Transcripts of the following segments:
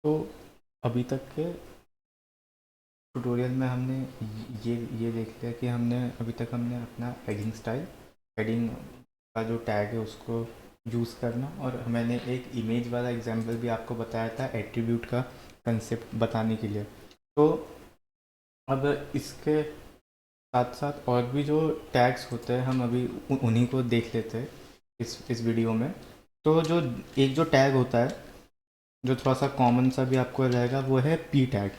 तो अभी तक के ट्यूटोरियल में हमने ये देख लिया कि हमने अपना हेडिंग स्टाइल, हेडिंग का जो टैग है उसको यूज़ करना, और मैंने एक इमेज वाला एग्जांपल भी आपको बताया था एट्रीब्यूट का कंसेप्ट बताने के लिए। तो अब इसके साथ साथ और भी जो टैग्स होते हैं हम अभी उन्हीं को देख लेते हैं इस वीडियो में। तो जो एक जो टैग होता है जो थोड़ा सा कॉमन सा भी आपको रहेगा वो है पी टैग।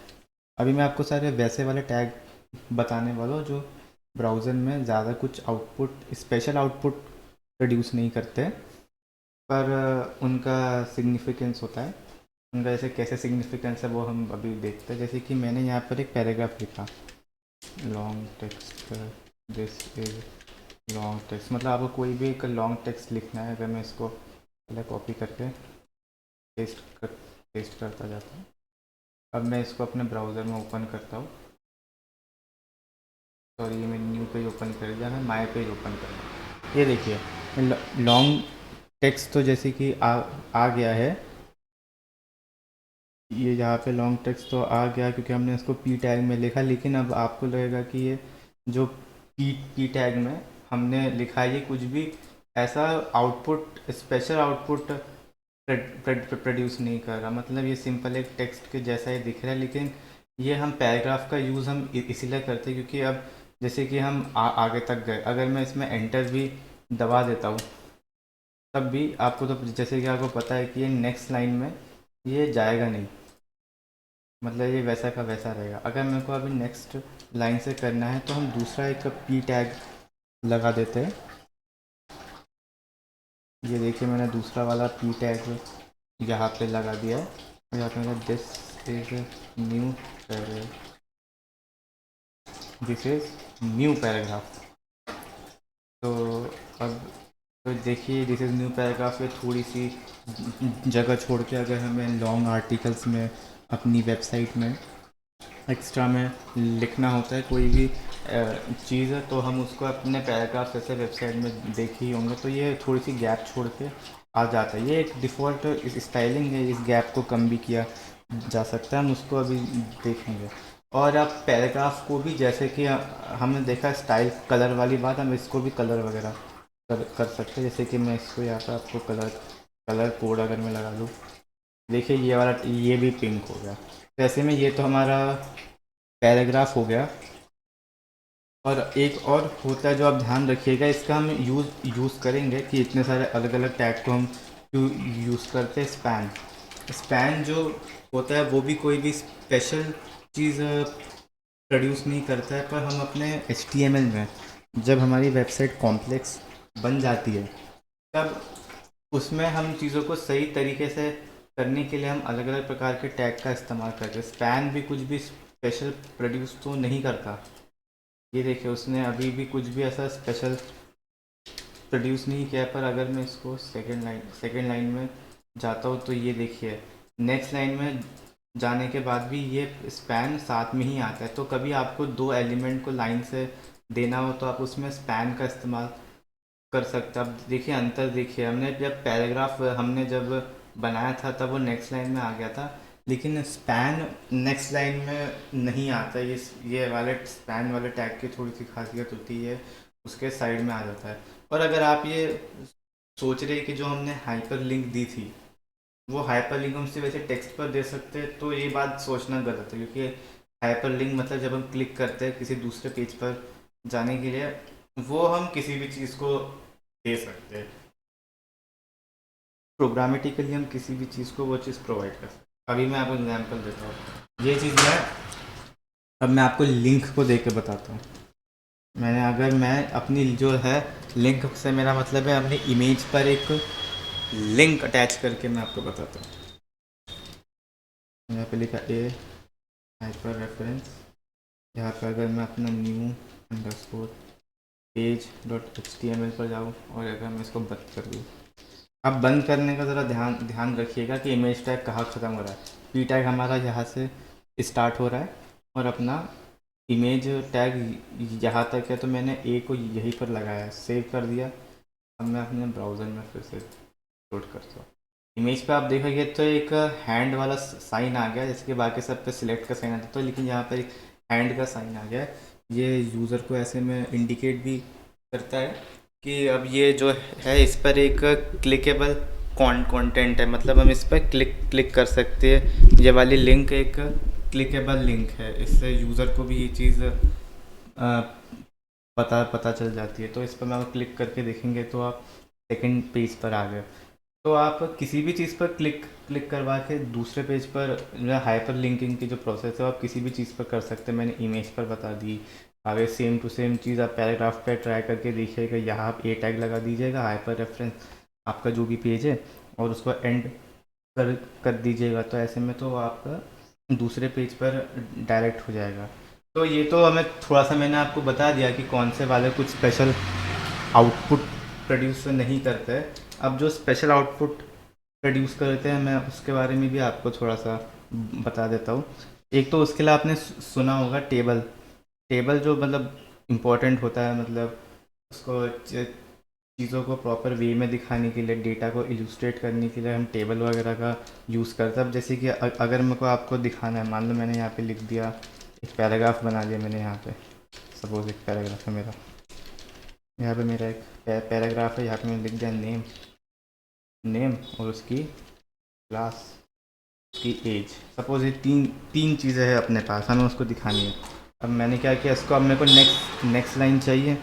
अभी मैं आपको सारे वैसे वाले टैग बताने वाला हूँ जो ब्राउज़र में ज़्यादा कुछ आउटपुट, स्पेशल आउटपुट प्रोड्यूस नहीं करते, पर उनका सिग्निफिकेंस होता है। उनका जैसे कैसे सिग्निफिकेंस है वो हम अभी देखते हैं। जैसे कि मैंने यहाँ पर एक पैराग्राफ लिखा, long text, this is long text, मतलब आपको कोई भी एक लॉन्ग टेक्स्ट लिखना है। अगर मैं इसको पहले कॉपी करके पेस्ट करता जाता हूँ। अब मैं इसको अपने ब्राउज़र में ओपन करता हूँ। सॉरी, ये मैं न्यू पेज ओपन कर दिया, मैं माई पेज ओपन कर रहा। ये देखिए लॉन्ग टेक्स्ट तो जैसे कि आ गया है। ये यहाँ पे लॉन्ग टेक्स्ट तो आ गया क्योंकि हमने इसको पी टैग में लिखा, लेकिन अब आपको लगेगा कि ये जो पी टैग में हमने लिखा है ये कुछ भी ऐसा आउटपुट, स्पेशल आउटपुट प्रोड्यूस नहीं कर रहा। मतलब ये सिंपल एक टेक्स्ट के जैसा ही दिख रहा है, लेकिन ये हम पैराग्राफ का यूज़ हम इसीलिए करते हैं क्योंकि अब जैसे कि हम आगे तक गए, अगर मैं इसमें एंटर भी दबा देता हूँ तब भी आपको, तो जैसे कि आपको पता है कि ये नेक्स्ट लाइन में ये जाएगा नहीं, मतलब ये वैसा का वैसा रहेगा। अगर मेरे को अभी नेक्स्ट लाइन से करना है तो हम दूसरा एक पी टैग लगा देते हैं। ये देखिए मैंने दूसरा वाला पी टैग यहाँ पे लगा दिया है, और यहाँ पे मेरा this is new paragraph, this is new paragraph. तो अब तो देखिए दिस इज़ न्यू पैराग्राफ में थोड़ी सी जगह छोड़ के अगर हमें लॉन्ग आर्टिकल्स में अपनी वेबसाइट में एक्स्ट्रा में लिखना होता है कोई भी चीज़ है, तो हम उसको अपने पैराग्राफ जैसे वेबसाइट में देखे ही होंगे, तो ये थोड़ी सी गैप छोड़ के आ जाता है। ये एक डिफ़ॉल्ट इस स्टाइलिंग है, इस गैप को कम भी किया जा सकता है, हम उसको अभी देखेंगे। और अब पैराग्राफ को भी जैसे कि हमने देखा स्टाइल कलर वाली बात, हम इसको भी कलर वगैरह कर सकते हैं। जैसे कि मैं इसको यहाँ पर आपको कलर कलर कोड अगर मैं लगा दूँ, देखिए ये वाला ये भी पिंक हो गया। तो ऐसे में ये तो हमारा पैराग्राफ हो गया। और एक और होता है जो आप ध्यान रखिएगा, इसका हम यूज़ करेंगे कि इतने सारे अलग अलग टैग को हम क्यों यूज़ करते हैं। स्पैन, स्पैन जो होता है वो भी कोई भी स्पेशल चीज़ प्रोड्यूस नहीं करता है, पर हम अपने HTML में जब हमारी वेबसाइट कॉम्प्लेक्स बन जाती है तब उसमें हम चीज़ों को सही तरीके से करने के लिए हम अलग अलग प्रकार के टैग का इस्तेमाल करते हैं। स्पैन भी कुछ भी स्पेशल प्रोड्यूस तो नहीं करता। ये देखिए उसने अभी भी कुछ भी ऐसा स्पेशल प्रोड्यूस नहीं किया, पर अगर मैं इसको सेकेंड लाइन में जाता हूँ तो ये देखिए नेक्स्ट लाइन में जाने के बाद भी ये स्पैन साथ में ही आता है। तो कभी आपको दो एलिमेंट को लाइन से देना हो तो आप उसमें स्पैन का इस्तेमाल कर सकते हैं। अब देखिए अंतर, देखिए हमने जब पैराग्राफ हमने जब बनाया था तब वो नेक्स्ट लाइन में आ गया था, लेकिन स्पैन नेक्स्ट लाइन में नहीं आता। ये वाले स्पैन वाले टैग की थोड़ी सी खासियत होती है, उसके साइड में आ जाता है। और अगर आप ये सोच रहे हैं कि जो हमने हाइपर लिंक दी थी वो हाइपर लिंक हम सिर्फ वैसे टेक्स्ट पर दे सकते हैं, तो ये बात सोचना गलत है, क्योंकि हाइपर लिंक मतलब जब हम क्लिक करते हैं किसी दूसरे पेज पर जाने के लिए, वो हम किसी भी चीज़ को दे सकते हैं। प्रोग्रामेटिकली हम किसी भी चीज़ को वो चीज़ प्रोवाइड कर सकते हैं। अभी मैं आपको एग्जांपल देता हूँ। ये चीज़ मैं अब मैं आपको लिंक को दे के बताता हूँ। अगर मैं अपनी जो है लिंक से मेरा मतलब है अपनी इमेज पर एक लिंक अटैच करके मैं आपको बताता हूँ। यहाँ पे लिखा ए हाइपर रेफरेंस। यहाँ पर अगर मैं अपना new underscore page dot HTML पर जाऊँ और अगर मैं इसको बंद कर दूँ, अब बंद करने का ज़रा ध्यान ध्यान रखिएगा कि इमेज टैग कहाँ ख़त्म हो रहा है। पी टैग हमारा यहाँ से स्टार्ट हो रहा है और अपना इमेज टैग यहाँ तक है, तो मैंने ए को यहीं पर लगाया, सेव कर दिया। अब मैं अपने ब्राउज़र में फिर से लोड करता हूँ। इमेज पे आप देखोगे तो एक हैंड वाला साइन आ गया, जैसे कि बाकी सब पे सिलेक्ट का साइन आता है, तो लेकिन यहाँ पर एक हैंड का साइन आ गया है। ये यूज़र को ऐसे में इंडिकेट भी करता है कि अब ये जो है इस पर एक क्लिकेबल कंटेंट है, मतलब हम इस पर क्लिक कर सकते हैं। ये वाली लिंक एक क्लिकेबल लिंक है, इससे यूज़र को भी ये चीज़ पता पता चल जाती है। तो इस पर मैं क्लिक करके देखेंगे तो आप सेकंड पेज पर आ गए। तो आप किसी भी चीज़ पर क्लिक क्लिक करवा के दूसरे पेज पर हाइपर लिंकिंग की जो प्रोसेस है वो आप किसी भी चीज़ पर कर सकते हैं। मैंने इमेज पर बता दी। आगे सेम टू सेम चीज़ आप पैराग्राफ पे ट्राई करके देखिएगा। यहाँ आप ए टैग लगा दीजिएगा, हाइपर रेफरेंस आपका जो भी पेज है, और उसको एंड कर कर दीजिएगा। तो ऐसे में तो आपका दूसरे पेज पर डायरेक्ट हो जाएगा। तो ये तो हमें थोड़ा सा मैंने आपको बता दिया कि कौन से वाले कुछ स्पेशल आउटपुट प्रोड्यूस नहीं करते हैं। अब जो स्पेशल आउटपुट प्रोड्यूस करते हैं मैं उसके बारे में भी आपको थोड़ा सा बता देता हूँ। एक तो उसके लिए आपने सुना होगा टेबल। टेबल जो मतलब इम्पोर्टेंट होता है, मतलब उसको चीज़ों को प्रॉपर वे में दिखाने के लिए, डेटा को इलुस्ट्रेट करने के लिए हम टेबल वगैरह का यूज़ करते हैं। अब जैसे कि अगर मेरे को आपको दिखाना है, मान लो मैंने यहाँ पे लिख दिया, एक पैराग्राफ बना दिया मैंने यहाँ पे। सपोज एक पैराग्राफ है मेरा, यहाँ पे मेरा एक पैराग्राफ है, यहाँ पे मैंने लिख दिया नेम, नेम और उसकी क्लास, उसकी एज। सपोज ये तीन तीन चीज़ें हैं अपने पास, हमें उसको दिखानी है। अब मैंने क्या किया, इसको अब मेरे को नेक्स्ट लाइन चाहिए,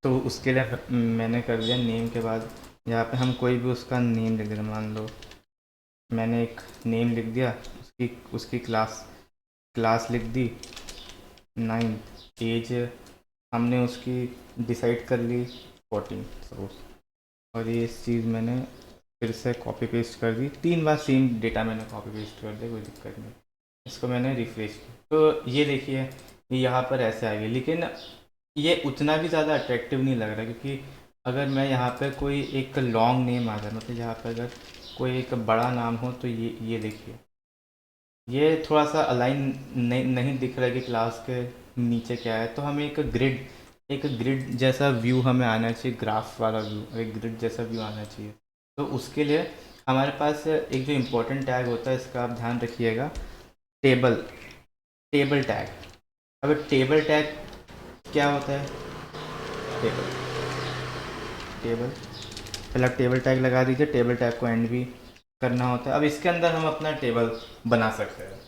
तो उसके लिए मैंने कर दिया नेम के बाद यहाँ पे हम कोई भी उसका नेम लिख देंगे। मान लो मैंने एक नेम लिख दिया, उसकी उसकी क्लास क्लास लिख दी 9, एज हमने उसकी डिसाइड कर ली 14 सपोज। और ये इस चीज़ मैंने फिर से कॉपी पेस्ट कर दी, 3 बार सेम डेटा मैंने कॉपी पेस्ट कर दिया, कोई दिक्कत नहीं। इसको मैंने रिफ्रेश किया तो ये देखिए ये यहाँ पर ऐसे आ गई। लेकिन ये उतना भी ज़्यादा अट्रैक्टिव नहीं लग रहा, क्योंकि अगर मैं यहाँ पर कोई एक लॉन्ग नेम आ जाए, मतलब यहाँ पर अगर कोई एक बड़ा नाम हो, तो ये देखिए ये थोड़ा सा अलाइन नहीं दिख रहा है कि क्लास के नीचे क्या है। तो हमें एक ग्रिड जैसा व्यू हमें आना चाहिए, ग्राफ वाला व्यू, एक ग्रिड जैसा व्यू आना चाहिए। तो उसके लिए हमारे पास एक जो इम्पोर्टेंट टैग होता है, इसका आप ध्यान रखिएगा, टेबल टेबल टैग। अब टेबल टैग क्या होता है, टेबल टेबल पहले आप टेबल टैग लगा दीजिए, टेबल टैग को एंड भी करना होता है। अब इसके अंदर हम अपना टेबल बना सकते हैं।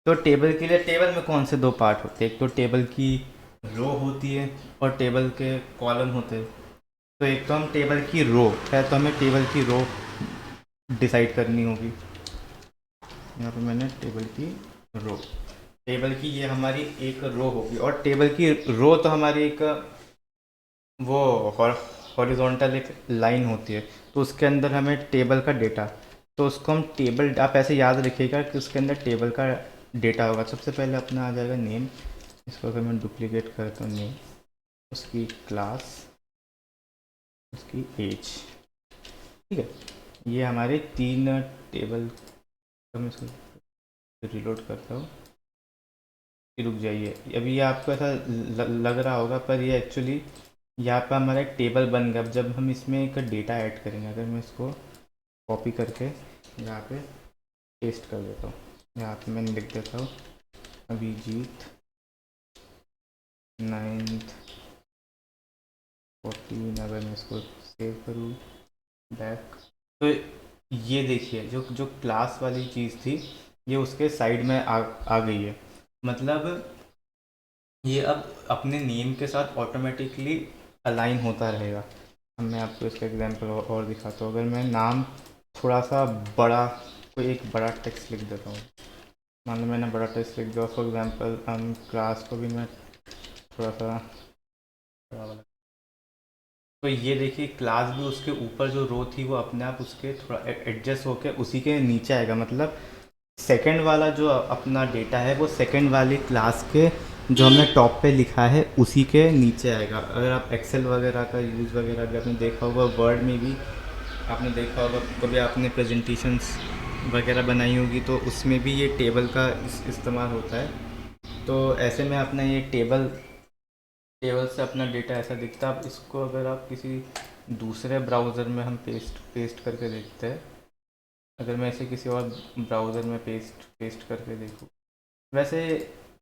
तो टेबल के लिए, टेबल में कौन से 2 पार्ट होते हैं, एक तो टेबल की रो होती है और टेबल के कॉलम होते हैं। तो एक तो हम टेबल की रो है, तो हमें टेबल की रो डिसाइड करनी होगी। यहाँ पे मैंने टेबल की रो, टेबल की ये हमारी एक रो होगी, और टेबल की रो तो हमारी एक वो हॉरिजॉन्टल एक लाइन होती है। तो उसके अंदर हमें टेबल का डेटा, तो उसको हम टेबल, आप ऐसे याद रखिएगा कि उसके अंदर टेबल का डेटा होगा। सबसे पहले अपना आ जाएगा नेम, इसको अगर मैं डुप्लीकेट करता हूँ, नेम, उसकी क्लास, उसकी एज, ठीक है। ये हमारे 3 टेबल। तो मैं इसको रिलोड करता हूँ, रुक जाइए। अभी ये आपको ऐसा लग रहा होगा, पर ये एक्चुअली यहाँ पर हमारा एक टेबल बन गया। अब जब हम इसमें एक डेटा ऐड करेंगे, अगर मैं इसको कॉपी करके यहाँ पे पेस्ट कर देता हूँ, यहाँ पे मैंने लिख देता हूँ अभिजीत 9th 14। अगर मैं इसको सेव करूँ बैक, तो ये देखिए जो जो क्लास वाली चीज़ थी ये उसके साइड में आ गई है। मतलब ये अब अपने नेम के साथ ऑटोमेटिकली अलाइन होता रहेगा। अब मैं आपको इसका एग्जांपल और दिखाता हूँ। अगर मैं नाम थोड़ा सा बड़ा, कोई एक बड़ा टेक्स्ट लिख देता हूँ, मान लो मैंने बड़ा टेक्स्ट लिख दिया, फॉर एग्जांपल क्लास को भी मैं थोड़ा सा बड़ा वाला। तो ये देखिए क्लास भी उसके ऊपर जो रो थी वो अपने आप उसके थोड़ा एडजस्ट होकर उसी के नीचे आएगा। मतलब सेकंड वाला जो अपना डेटा है वो सेकंड वाली क्लास के जो हमने टॉप पे लिखा है उसी के नीचे आएगा। अगर आप एक्सेल वगैरह का यूज़ वगैरह भी आपने देखा होगा, वर्ड में भी आपने देखा होगा, कभी आपने प्रेजेंटेशंस वगैरह बनाई होगी तो उसमें भी ये टेबल का इस्तेमाल होता है। तो ऐसे में अपना ये टेबल टेबल से अपना डेटा ऐसा दिखता है। अब इसको अगर आप किसी दूसरे ब्राउज़र में हम पेस्ट करके देखते हैं, अगर मैं इसे किसी और ब्राउज़र में पेस्ट पेस्ट करके देखूँ, वैसे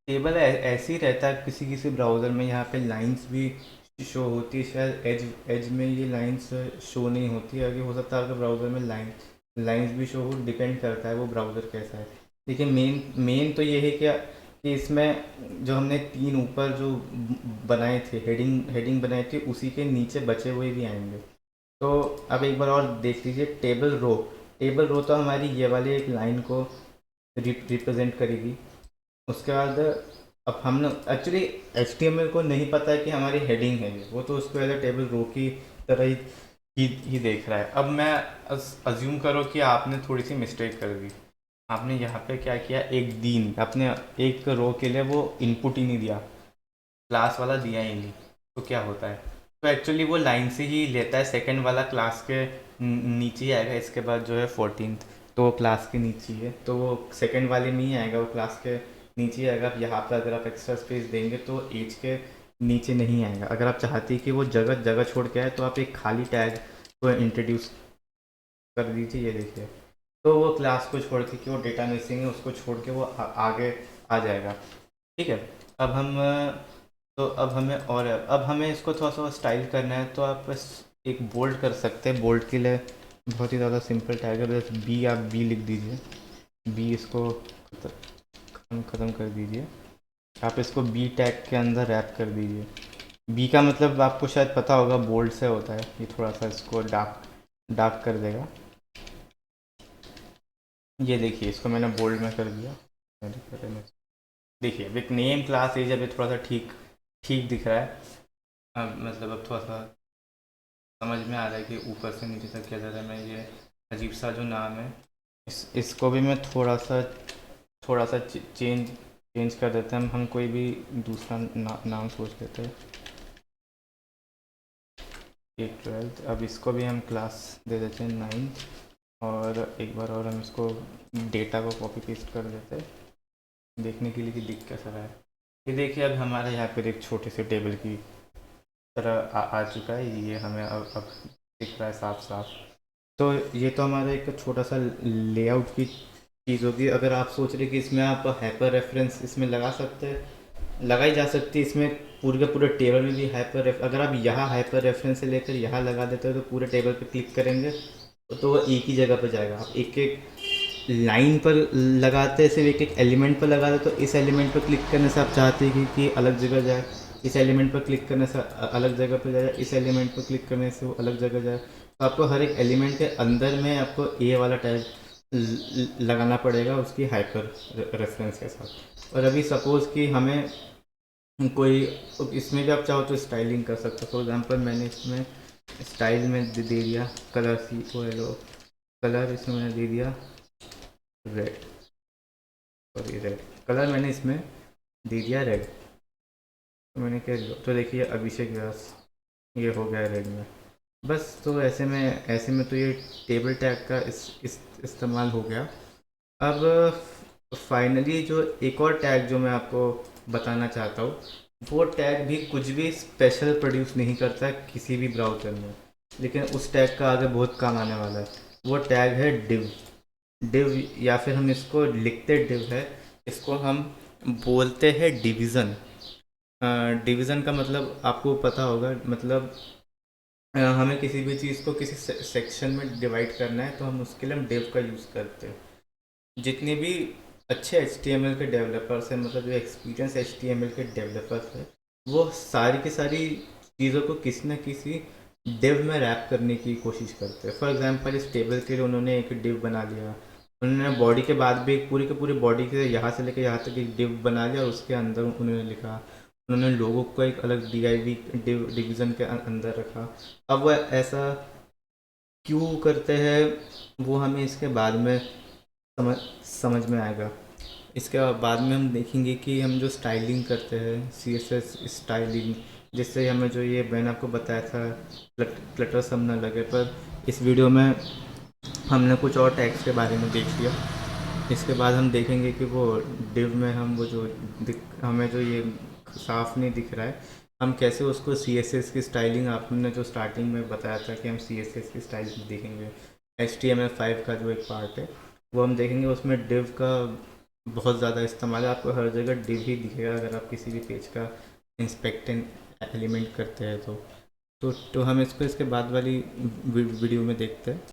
टेबल ऐसे ही रहता है किसी किसी ब्राउज़र में। यहाँ पे लाइंस भी शो होती है, शायद एज एज में ये लाइंस शो नहीं होती है। आगे हो सकता है आपके ब्राउज़र में लाइंस भी शो हो, डिपेंड करता है वो ब्राउज़र कैसा है। लेकिन मेन मेन तो ये है कि इसमें जो हमने तीन ऊपर जो बनाए थे, हेडिंग बनाई थी, उसी के नीचे बचे हुए भी आएंगे। तो अब एक बार और देख लीजिए, टेबल रो तो हमारी ये वाली एक लाइन को रिप्रेजेंट करेगी। उसके बाद अब हम लोग एक्चुअली HTML को नहीं पता है कि हमारी हेडिंग है ये, वो तो उसको एज टेबल रो की तरह ही देख रहा है। अब मैं अज्यूम करो कि आपने थोड़ी सी मिस्टेक कर दी। आपने यहाँ पे क्या किया, एक दीन आपने एक रो के लिए वो इनपुट ही नहीं दिया, क्लास वाला दिया ही नहीं। तो क्या होता है, तो एक्चुअली वो लाइन से ही लेता है, सेकंड वाला क्लास के नीचे ही आएगा। इसके बाद जो है 14th, तो वो क्लास के नीचे ही है, तो वो सेकंड वाले में ही आएगा, वो क्लास के नीचे ही आएगा। अब यहाँ पर अगर आप एक्स्ट्रा स्पेस देंगे तो एज के नीचे नहीं आएगा। अगर आप चाहते हैं कि वो जगह जगह छोड़ के आए, तो आप एक खाली टैग को इंट्रोड्यूस कर दीजिए। ये देखिए, तो वो क्लास को छोड़ के, कि वो डेटा मिसिंग है उसको छोड़ के वो आगे आ जाएगा। ठीक है। अब हम तो अब हमें और अब हमें इसको थोड़ा सा स्टाइल करना है, तो आप बस एक बोल्ड कर सकते हैं। बोल्ड के लिए बहुत ही ज़्यादा सिंपल टैग है, बस बी, आप बी लिख दीजिए। बी, इसको ख़त्म कर दीजिए। आप इसको बी टैग के अंदर रैप कर दीजिए। बी का मतलब आपको शायद पता होगा, बोल्ड से होता है। ये थोड़ा सा इसको डार्क डार्क कर देगा। ये देखिए, इसको मैंने बोल्ड में कर दिया। देखिए विथ नेम क्लास एज अभी थोड़ा सा ठीक ठीक दिख रहा है। अब मतलब अब थोड़ा सा समझ में आ रहा है कि ऊपर से नीचे तक क्या ज़्यादा मैं ये अजीब सा जो नाम है, इसको भी मैं थोड़ा सा चेंज कर देते हैं। हम कोई भी दूसरा नाम सोच लेते हैं, 12th। अब इसको भी हम क्लास दे देते हैं 9th। और एक बार और हम इसको डेटा को कॉपी पेस्ट कर देते हैं, देखने के लिए कि दिख कैसा रहा है। ये देखिए, अब हमारे यहाँ पर एक छोटे से टेबल की तरह आ चुका है। ये हमें अब दिख रहा है साफ साफ। तो ये तो हमारा एक छोटा सा लेआउट की चीज़ होगी। अगर आप सोच रहे कि इसमें आप हाइपर रेफरेंस इसमें लगा सकते हैं, लगाई जा सकती है। इसमें पूरे के पूरे टेबल में भी अगर आप यहाँ हाइपर रेफरेंस से लेकर यहाँ लगा देते हो, तो पूरे टेबल पे क्लिक करेंगे तो वो एक ही जगह पे जाएगा। आप एक एक लाइन पर लगाते हैं, सिर्फ एक एक एलिमेंट पर लगा दे, तो इस एलिमेंट पर क्लिक करने से आप चाहते हैं कि अलग जगह जाए, इस एलिमेंट पर क्लिक करने से अलग जगह पर जाए, इस एलिमेंट पर क्लिक करने से वो अलग जगह जाए। तो आपको हर एक एलिमेंट के अंदर में आपको ए वाला टैग लगाना पड़ेगा, उसकी हाइपर रेफरेंस के साथ। और अभी सपोज़ कि हमें कोई, इसमें भी आप चाहो तो स्टाइलिंग कर सकते हो। फॉर एग्जांपल मैंने इसमें स्टाइल में दे दिया कलर, COLO कलर, इसमें मैंने दे दिया रेड, सॉरी रेड कलर मैंने इसमें दे दिया रेड। तो मैंने क्या दिया, तो देखिए अभिषेक व्यास ये हो गया रेड में। बस तो ऐसे में तो ये टेबल टैग का इस इस्तेमाल हो गया। अब फाइनली जो एक और टैग जो मैं आपको बताना चाहता हूँ, वो टैग भी कुछ भी स्पेशल प्रोड्यूस नहीं करता है किसी भी ब्राउज़र में, लेकिन उस टैग का आगे बहुत काम आने वाला है। वो टैग है डिव। डिव, या फिर हम इसको लिखते डिव है, इसको हम बोलते हैं डिवीज़न। डिवीज़न का मतलब आपको पता होगा, मतलब हमें किसी भी चीज़ को किसी सेक्शन में डिवाइड करना है, तो हम उसके लिए हम डिव का यूज़ करते हैं। जितने भी अच्छे HTML के डेवलपर्स हैं, मतलब जो एक्सपीरियंस HTML के डेवलपर्स हैं, वो सारी की सारी चीज़ों को किसी न किसी डिव में रैप करने की कोशिश करते हैं। फॉर एग्जांपल इस टेबल के लिए उन्होंने एक डिव बना लिया, उन्होंने बॉडी के बाद भी एक पूरी के पूरी बॉडी के यहाँ से लेकर यहाँ तक एक डिव बना लिया, और उसके अंदर उन्होंने लिखा, उन्होंने लोगों को एक अलग DIV डिवीज़न के अंदर रखा। अब वो ऐसा क्यों करते हैं, वो हमें इसके बाद में समझ समझ में आएगा। इसके बाद में हम देखेंगे कि हम जो स्टाइलिंग करते हैं, CSS स्टाइलिंग, जिससे हमें जो ये मैंने आपको बताया था क्लटर सब ना लगे, पर इस वीडियो में हमने कुछ और टैग्स के बारे में देख लिया। इसके बाद हम देखेंगे कि वो डिव में हम वो जो हमें जो ये साफ नहीं दिख रहा है, हम कैसे उसको CSS की स्टाइलिंग, आपने जो स्टार्टिंग में बताया था कि हम CSS की स्टाइलिंग देखेंगे, HTML5 का जो एक पार्ट है वो हम देखेंगे। उसमें div का बहुत ज़्यादा इस्तेमाल है। आपको हर जगह div ही दिखेगा अगर आप किसी भी पेज का इंस्पेक्ट एलिमेंट करते हैं तो हम इसको इसके बाद वाली वीडियो में देखते हैं।